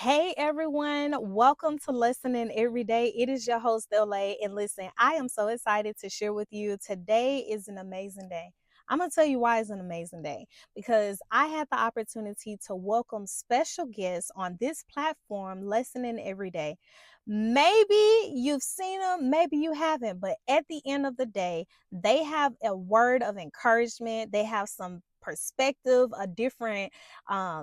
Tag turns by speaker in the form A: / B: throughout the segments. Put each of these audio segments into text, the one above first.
A: Hey everyone, welcome to Lesson In Everyday. It is your host, LA. And listen, I am so excited to share with you. Today is an amazing day. I'm going to tell you why it's an amazing day because I had the opportunity to welcome special guests on this platform, Lesson In Everyday. Maybe you've seen them, maybe you haven't, but at the end of the day, they have a word of encouragement. They have some perspective, a different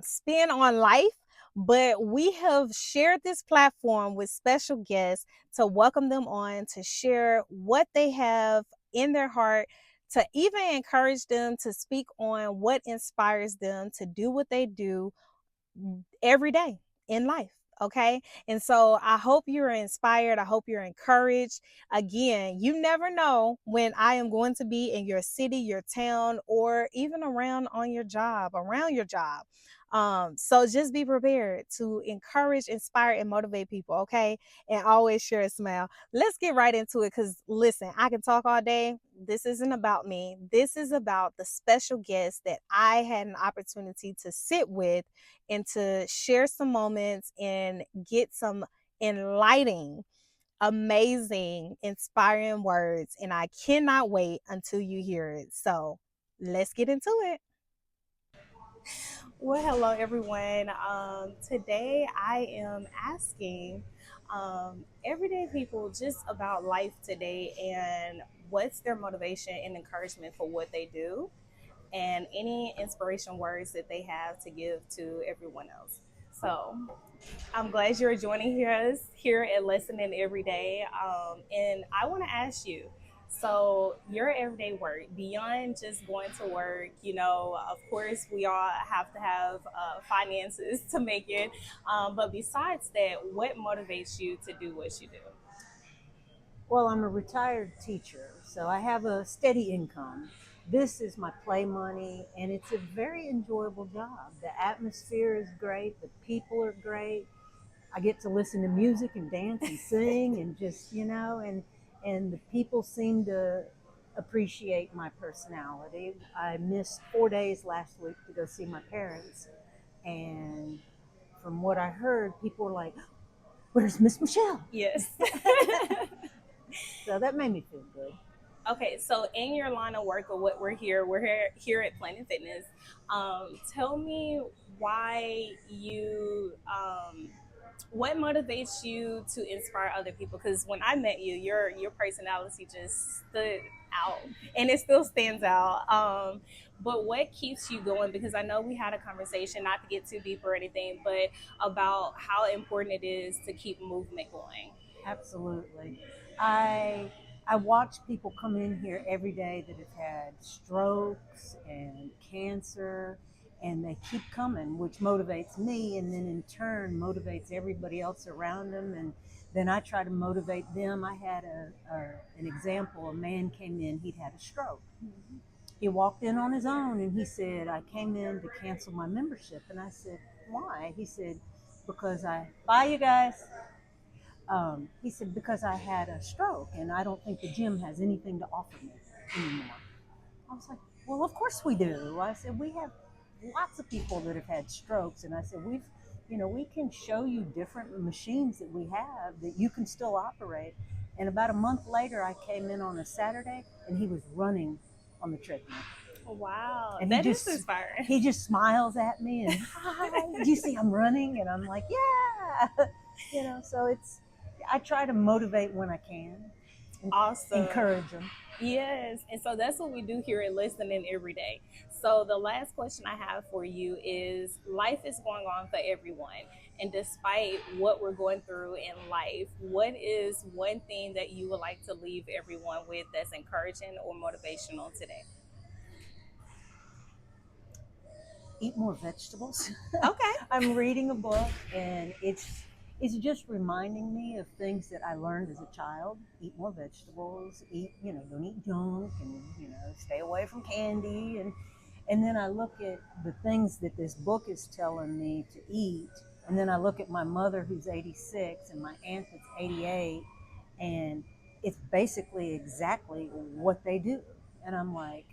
A: spin on life, but we have shared this platform with special guests to welcome them on to share what they have in their heart, to even encourage them to speak on what inspires them to do what they do every day in life. Okay. And so I hope you're inspired. I hope you're encouraged. Again, you never know when I am going to be in your city, your town, or even around your job. So just be prepared to encourage, inspire, and motivate people. Okay. And always share a smile. Let's get right into it because listen, I can talk all day. This isn't about me. This is about the special guest that I had an opportunity to sit with and to share some moments and get some enlightening, amazing, inspiring words. And I cannot wait until you hear it. So let's get into it. Well, hello, everyone. Today I am asking everyday people just about life today and what's their motivation and encouragement for what they do and any inspiration words that they have to give to everyone else. So I'm glad you're joining us here at Lesson In Everyday. And I want to ask you, so your everyday work, beyond just going to work, of course, we all have to have finances to make it. But besides that, what motivates you to do what you do?
B: Well, I'm a retired teacher, so I have a steady income. This is my play money, and it's a very enjoyable job. The atmosphere is great, the people are great. I get to listen to music and dance and sing, and and the people seem to appreciate my personality. I missed 4 days last week to go see my parents, and from what I heard, people were like, "Where's Miss Michelle?"
A: Yes.
B: So that made me feel good.
A: Okay, so in your line of work or what we're here at Planet Fitness. Tell me why you what motivates you to inspire other people? Because when I met you, your personality just stood out, and it still stands out. But what keeps you going? Because I know we had a conversation, not to get too deep or anything, but about how important it is to keep movement going.
B: Absolutely. I I watch people come in here every day that have had strokes and cancer, and they keep coming, which motivates me, and then in turn motivates everybody else around them. And then I try to motivate them. I had an example. A man came in, he'd had a stroke. He walked in on his own, and he said, "I came in to cancel my membership." And I said, "Why?" He said, "Because I bye you guys." He said, "Because I had a stroke and I don't think the gym has anything to offer me anymore." I was like, "Well, of course we do." I said, "We have lots of people that have had strokes." And I said, we can show you different machines that we have that you can still operate." And about a month later, I came in on a Saturday and he was running on the treadmill.
A: Wow,
B: And he
A: that is
B: just
A: inspiring.
B: he just smiles at me and, "Hi, do you see I'm running?" And I'm like, "Yeah." So I try to motivate when I can,
A: Awesome.
B: encourage them.
A: Yes. And so that's what we do here at Listening Every Day. So the last question I have for you is, life is going on for everyone. And despite what we're going through in life, what is one thing that you would like to leave everyone with that's encouraging or motivational today?
B: Eat more vegetables.
A: Okay.
B: I'm reading a book, and it's just reminding me of things that I learned as a child. Eat more vegetables. Don't eat junk, and stay away from candy. And then I look at the things that this book is telling me to eat, and then I look at my mother who's 86 and my aunt that's 88, and it's basically exactly what they do. And I'm like,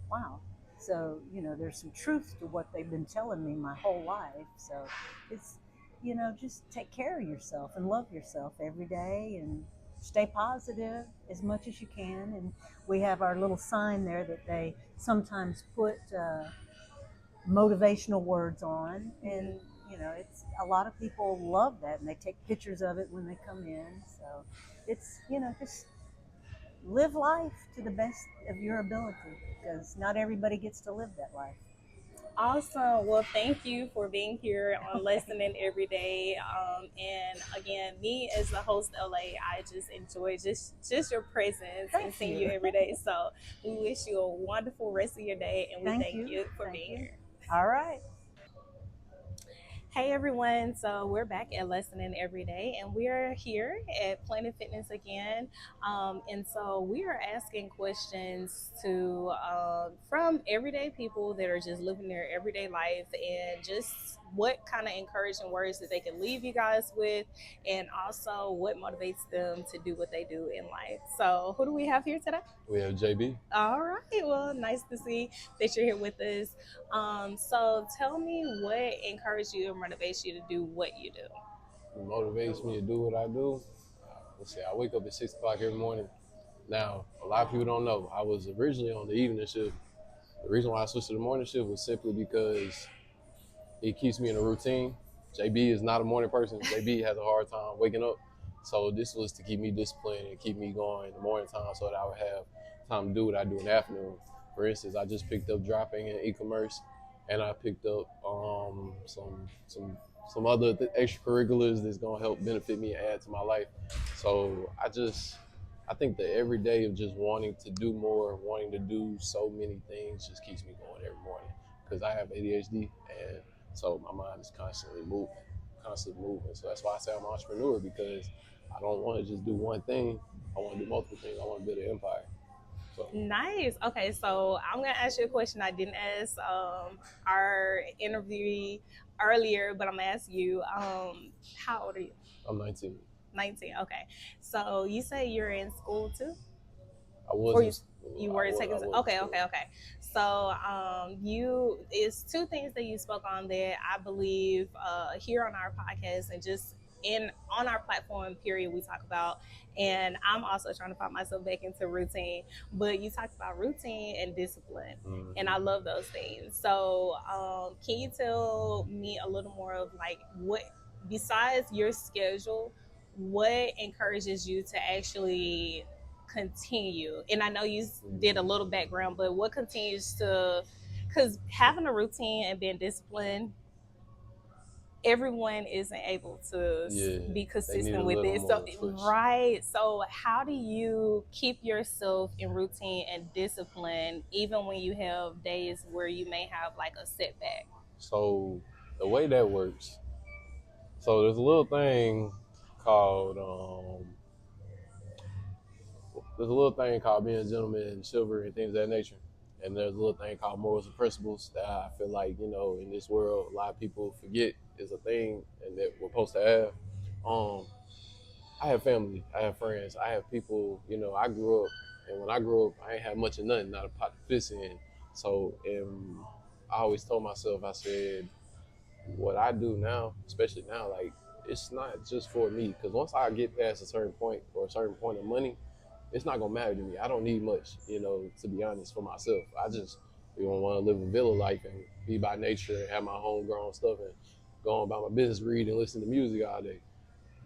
B: wow. So, there's some truth to what they've been telling me my whole life. So it's just take care of yourself and love yourself every day and stay positive as much as you can. And we have our little sign there that they sometimes put motivational words on. And,
A: Mhm.
B: it's a lot of people love that and they take pictures of it when they come in. So it's, just live life to the best of your ability because not everybody gets to live that life.
A: Awesome. Well, thank you for being here on
B: Okay.
A: Lesson In Everyday. And again, me as the host, LA, I just enjoy just your presence and
B: Thank
A: seeing
B: you.
A: you every day. So we wish you a wonderful rest of your day, and we
B: Thank
A: thank
B: you.
A: you for
B: Thank
A: being
B: you.
A: here.
B: All right.
A: Hey everyone, so we're back at Lesson In Every Day, and we are here at Planet Fitness again. And so we are asking questions to from everyday people that are just living their everyday life, and just what kind of encouraging words that they can leave you guys with, and also what motivates them to do what they do in life. So who do we have here today?
C: We have JB.
A: All right. Well, nice to see that you're here with us. So tell me what encourages you and motivates you to do what you do.
C: Who motivates me to do what I do. Let's see, I wake up at 6 o'clock every morning. Now, a lot of people don't know. I was originally on the evening shift. The reason why I switched to the morning shift was simply because it keeps me in a routine. JB is not a morning person. JB has a hard time waking up. So this was to keep me disciplined and keep me going in the morning time so that I would have time to do what I do in the afternoon. For instance, I just picked up dropping in e-commerce, and I picked up some other extracurriculars that's gonna help benefit me and add to my life. So I think the every day of just wanting to do more, wanting to do so many things just keeps me going every morning because I have ADHD and so my mind is constantly moving. So that's why I say I'm an entrepreneur because I don't want to just do one thing. I want to do multiple things. I want to build an empire. So
A: Nice. Okay, so I'm gonna ask you a question I didn't ask our interviewee earlier, but I'm gonna ask you. How old are you?
C: I'm 19.
A: 19. Okay. So you say you're in school too?
C: I
A: Or
C: wasn't.
A: you
C: I
A: were
C: was.
A: taking
C: I was in
A: okay,
C: school.
A: okay, okay. So you it's two things that you spoke on that I believe here on our podcast and just in on our platform period we talk about, and I'm also trying to find myself back into routine, but you talked about routine and discipline, and I
C: Mm-hmm.
A: love those things. So can you tell me a little more of like what besides your schedule, what encourages you to actually continue? And I know you did a little background, but what continues to, because having a routine and being disciplined, everyone isn't able to
C: Yeah,
A: be
C: they need a
A: consistent with
C: little
A: it. So
C: more push.
A: right, so how do you keep yourself in routine and discipline even when you have days where you may have like a setback?
C: So the way that works. So there's a little thing called there's a little thing called being a gentleman and chivalry and things of that nature. And there's a little thing called morals and principles that I feel like, in this world, a lot of people forget is a thing and that we're supposed to have. Um, I have family, I have friends, I have people, I grew up, and when I grew up, I ain't had much of nothing, not a pot to piss in. So, I always told myself, I said, what I do now, especially now, like, it's not just for me. Because once I get past a certain point or a certain point of money, it's not gonna matter to me. I don't need much, to be honest, for myself. I just want to live a villa life and be by nature and have my homegrown stuff and go on about my business, read and listen to music all day.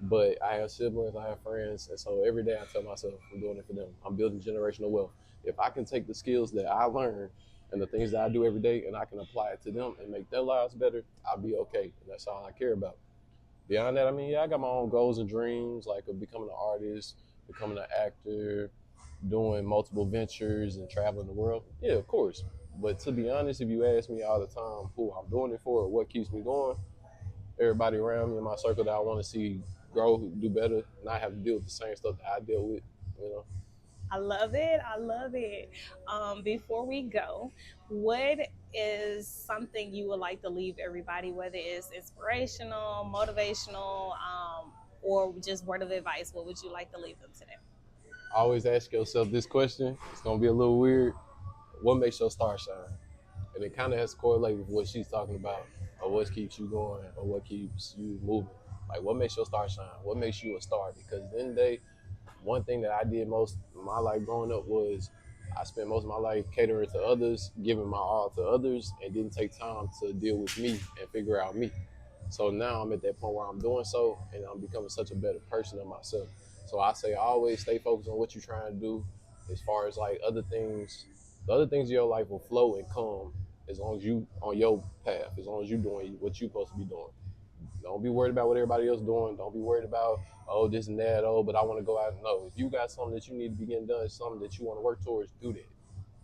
C: But I have siblings, I have friends, and so every day I tell myself I'm doing it for them. I'm building generational wealth. If I can take the skills that I learn and the things that I do every day and I can apply it to them and make their lives better, I'll be okay. And that's all I care about. Beyond that, I mean, yeah, I got my own goals and dreams, like of becoming an artist, becoming an actor, doing multiple ventures and traveling the world. Yeah, of course. But to be honest, if you ask me all the time who I'm doing it for or what keeps me going, everybody around me in my circle that I want to see grow, do better, not have to deal with the same stuff that I deal with, you know.
A: I love it. I love it. Before we go, what is something you would like to leave everybody, whether it's inspirational, motivational, or just word of advice? What would you like to leave them today?
C: Always ask yourself this question. It's gonna be a little weird. What makes your star shine? And it kind of has to correlate with what she's talking about. or what keeps you going, or what keeps you moving. Like what makes your star shine? What makes you a star? Because at the end of the day, one thing that I did most of my life growing up was I spent most of my life catering to others, giving my all to others, and didn't take time to deal with me and figure out me. So now I'm at that point where I'm doing so, and I'm becoming such a better person of myself. So I say always stay focused on what you're trying to do. As far as like other things, the other things in your life will flow and come as long as you on your path, as long as you doing what you're supposed to be doing. Don't be worried about what everybody else doing. Don't be worried about, oh, this and that, oh, but I want to go out. No, if you got something that you need to be getting done, something that you want to work towards, do that.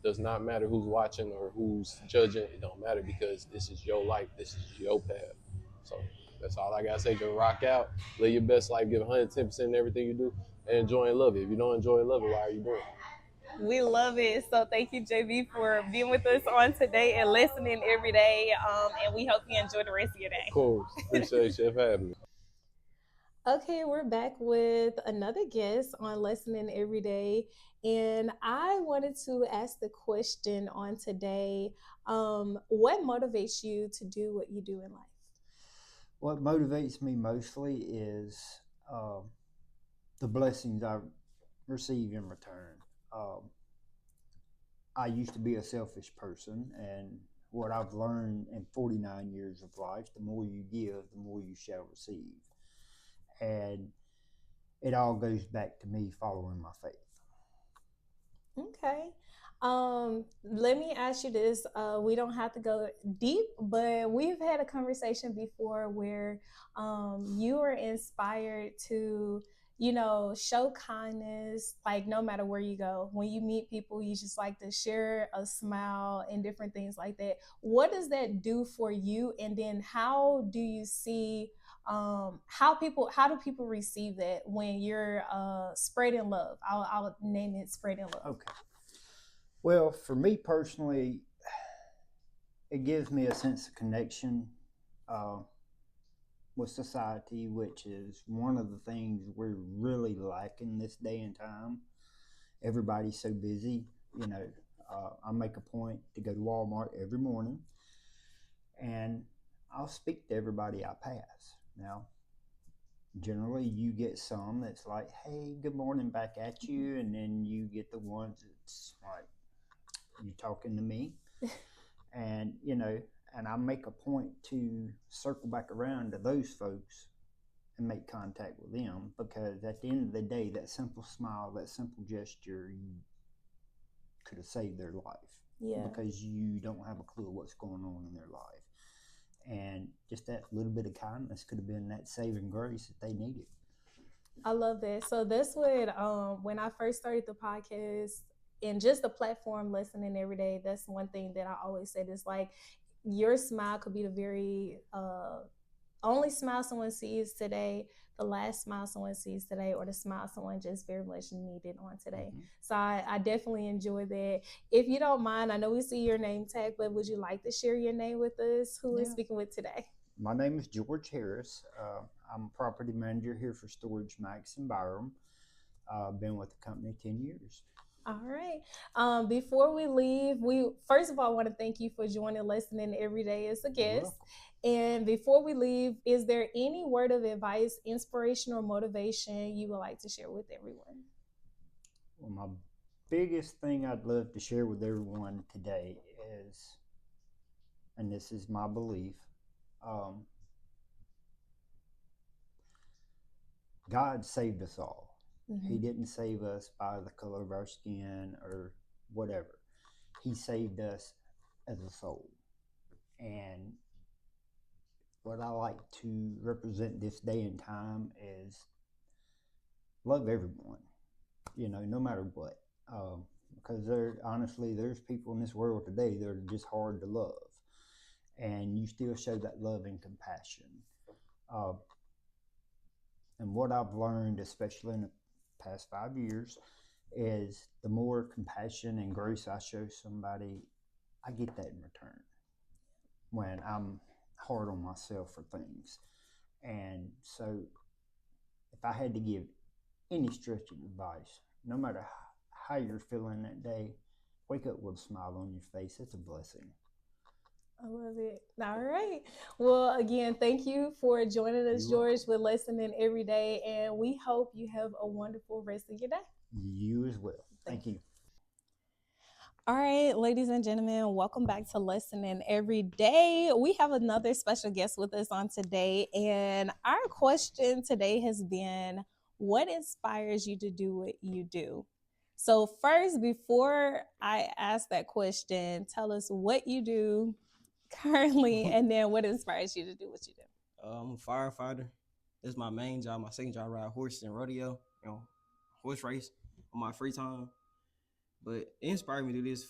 C: Does not matter who's watching or who's judging. It don't matter because this is your life. This is your path. So that's all I gotta say. Just rock out, live your best life, give 110% in everything you do, and enjoy and love it. If you don't enjoy and love it, why are you doing it?
A: We love it. So thank you, JB, for being with us on today and listening every day. And we hope you enjoy the rest of your
C: Of
A: day.
C: course, appreciate you for having me.
A: Okay, we're back with another guest on Listening Every Day. And I wanted to ask the question on today, what motivates you to do what you do in life?
D: What motivates me mostly is um, the blessings I receive in return. Um, I used to be a selfish person, and what I've learned in 49 years of life, the more you give, the more you shall receive. And it all goes back to me following my faith.
A: Okay. Let me ask you this. We don't have to go deep, but we've had a conversation before where you were inspired to, show kindness, like no matter where you go. When you meet people, you just like to share a smile and different things like that. What does that do for you? And then how do you see how do people receive that when you're spreading love? I'll name it spreading love.
D: Okay. Well, for me personally, it gives me a sense of connection uh, with society, which is one of the things we're really lacking this day and time. Everybody's so busy. You know, I make a point to go to Walmart every morning, and I'll speak to everybody I pass. Now, generally, you get some that's like, "Hey, good morning," back at you, and then you get the ones that's like, "You talking to me?" And and I make a point to circle back around to those folks and make contact with them, because at the end of the day, that simple smile, that simple gesture, you could have saved their life,
A: Yeah.
D: because you don't have a clue what's going on in their life. And just that little bit of kindness could have been that saving grace that they needed.
A: I love that. So that's what when I first started the podcast and just the platform listening every day, that's one thing that I always said is like your smile could be the very only smile someone sees today, the last smile someone sees today, or the smile someone just very much needed on today.
D: Mm-hmm.
A: So I definitely enjoy that. If you don't mind, I know we see your name tag, but would you like to share your name with us? Who is
D: Yeah.
A: speaking with today?
D: My name is George Harris. I'm a property manager here for Storage Max in Byram. I've been with the company 10 years.
A: All right. Before we leave, we first of all want to thank you for joining Listening Every Day as a
D: You're
A: guest.
D: welcome.
A: And before we leave, is there any word of advice, inspiration, or motivation you would like to share with everyone?
D: Well, my biggest thing I'd love to share with everyone today is, and this is my belief, um, God saved us all.
A: Mm-hmm.
D: He didn't save us by the color of our skin or whatever. He saved us as a soul. And what I like to represent this day and time is love everyone, no matter what. Because there's people in this world today that are just hard to love. And you still show that love and compassion. Uh, and what I've learned, especially in the past 5 years, is the more compassion and grace I show somebody, I get that in return when I'm hard on myself for things. And so, if I had to give any stretch of advice, no matter how you're feeling that day, wake up with a smile on your face. It's a blessing.
A: I love it. All right. Well, again, thank you for joining us,
D: You're
A: George,
D: welcome.
A: with Lesson in Everyday, and we hope you have a wonderful rest of your day.
D: You as well.
A: Thank
D: Thank
A: you.
D: you.
A: All right, ladies and gentlemen, welcome back to Lesson in Every Day. We have another special guest with us on today, and our question today has been, what inspires you to do what you do? So, first, before I ask that question, tell us what you do currently, and then what inspires you to do what you do.
E: I'm a firefighter. This is my main job. My second job, I ride horses and rodeo, horse race on my free time. But it inspired me to do this.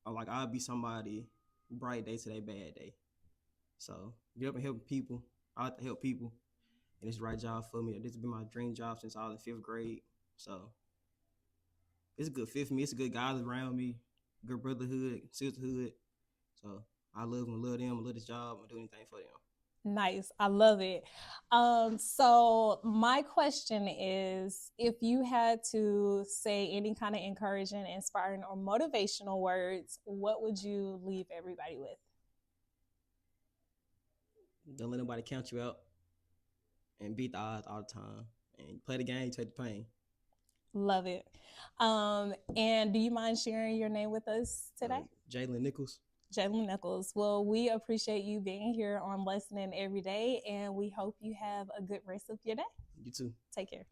E: Like I'll be somebody bright day to their bad day. So get up and help people. I like to help people, and it's the right job for me. This has been my dream job since I was in fifth grade. So it's a good fit for me. It's a good guys around me, good brotherhood, sisterhood. So I love them, love them, love this job, and do anything for them.
A: Nice. I love it. So my question is, if you had to say any kind of encouraging, inspiring, or motivational words, what would you leave everybody with?
E: Don't let nobody count you out and beat the odds all the time. And play the game, take the pain.
A: Love it. And do you mind sharing your name with us today?
E: Jalen Nichols.
A: Jalen Nichols. Well, we appreciate you being here on Lesson In Every Day, and we hope you have a good rest of your day.
E: You too.
A: Take care.